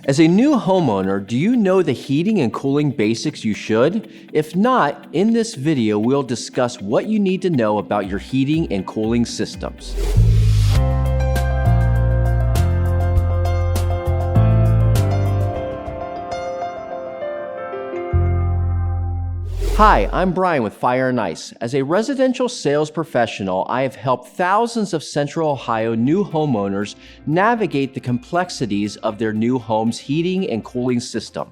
As a new homeowner, do you know the heating and cooling basics you should? If not, in this video we'll discuss what you need to know about your heating and cooling systems. Hi, I'm Brian with Fire and Ice. As a residential sales professional, I have helped thousands of Central Ohio new homeowners navigate the complexities of their new home's heating and cooling system.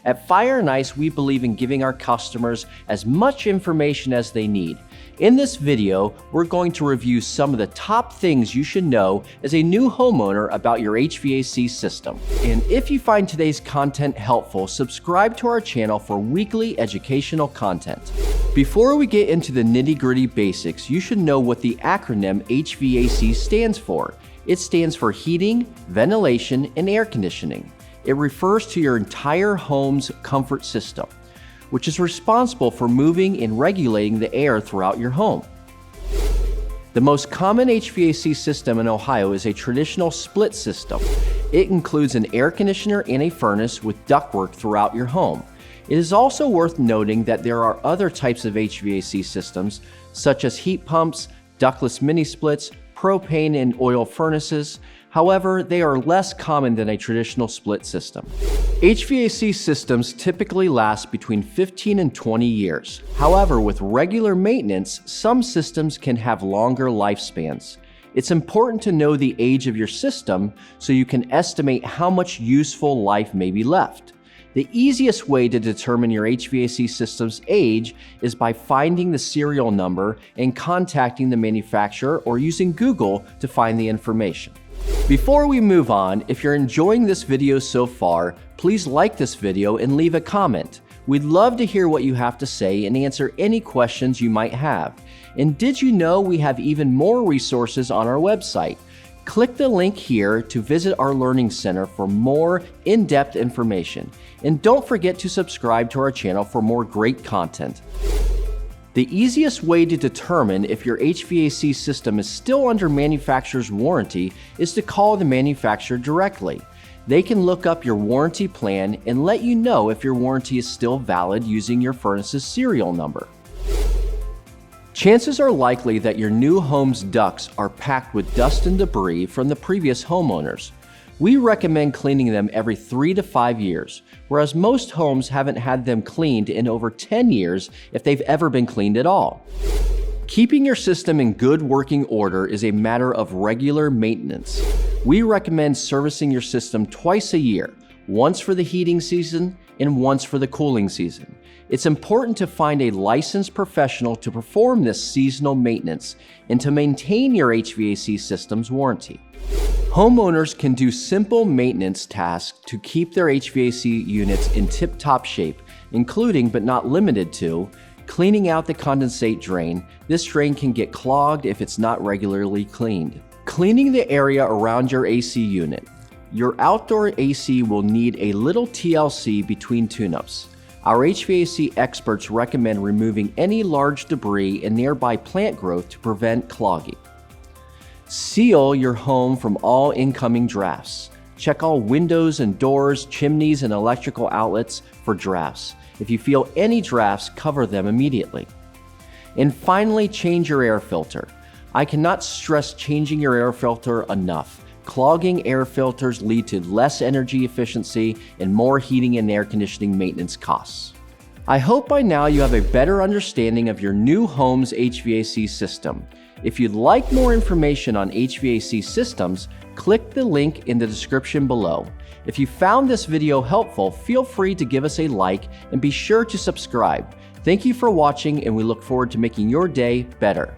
At Fire and Ice, we believe in giving our customers as much information as they need. In this video, we're going to review some of the top things you should know as a new homeowner about your HVAC system. And if you find today's content helpful, subscribe to our channel for weekly educational content. Before we get into the nitty-gritty basics, you should know what the acronym HVAC stands for. It stands for heating, ventilation, and air conditioning. It refers to your entire home's comfort system, which is responsible for moving and regulating the air throughout your home. The most common HVAC system in Ohio is a traditional split system. It includes an air conditioner and a furnace with ductwork throughout your home. It is also worth noting that there are other types of HVAC systems, such as heat pumps, ductless mini splits, propane and oil furnaces. However, they are less common than a traditional split system. HVAC systems typically last between 15 and 20 years. However, with regular maintenance, some systems can have longer lifespans. It's important to know the age of your system so you can estimate how much useful life may be left. The easiest way to determine your HVAC system's age is by finding the serial number and contacting the manufacturer or using Google to find the information. Before we move on, if you're enjoying this video so far, please like this video and leave a comment. We'd love to hear what you have to say and answer any questions you might have. And did you know we have even more resources on our website? Click the link here to visit our Learning Center for more in-depth information. And don't forget to subscribe to our channel for more great content. The easiest way to determine if your HVAC system is still under manufacturer's warranty is to call the manufacturer directly. They can look up your warranty plan and let you know if your warranty is still valid using your furnace's serial number. Chances are likely that your new home's ducts are packed with dust and debris from the previous homeowners. We recommend cleaning them every 3 to 5 years, whereas most homes haven't had them cleaned in over 10 years if they've ever been cleaned at all. Keeping your system in good working order is a matter of regular maintenance. We recommend servicing your system twice a year, once for the heating season and once for the cooling season. It's important to find a licensed professional to perform this seasonal maintenance and to maintain your HVAC system's warranty. Homeowners can do simple maintenance tasks to keep their HVAC units in tip-top shape, including but not limited to cleaning out the condensate drain. This drain can get clogged if it's not regularly cleaned. Cleaning the area around your AC unit. Your outdoor AC will need a little TLC between tune-ups. Our HVAC experts recommend removing any large debris and nearby plant growth to prevent clogging. Seal your home from all incoming drafts. Check all windows and doors, chimneys, and electrical outlets for drafts. If you feel any drafts, cover them immediately. And finally, change your air filter. I cannot stress changing your air filter enough. Clogging air filters lead to less energy efficiency and more heating and air conditioning maintenance costs. I hope by now you have a better understanding of your new home's HVAC system. If you'd like more information on HVAC systems, click the link in the description below. If you found this video helpful, feel free to give us a like and be sure to subscribe. Thank you for watching, and we look forward to making your day better.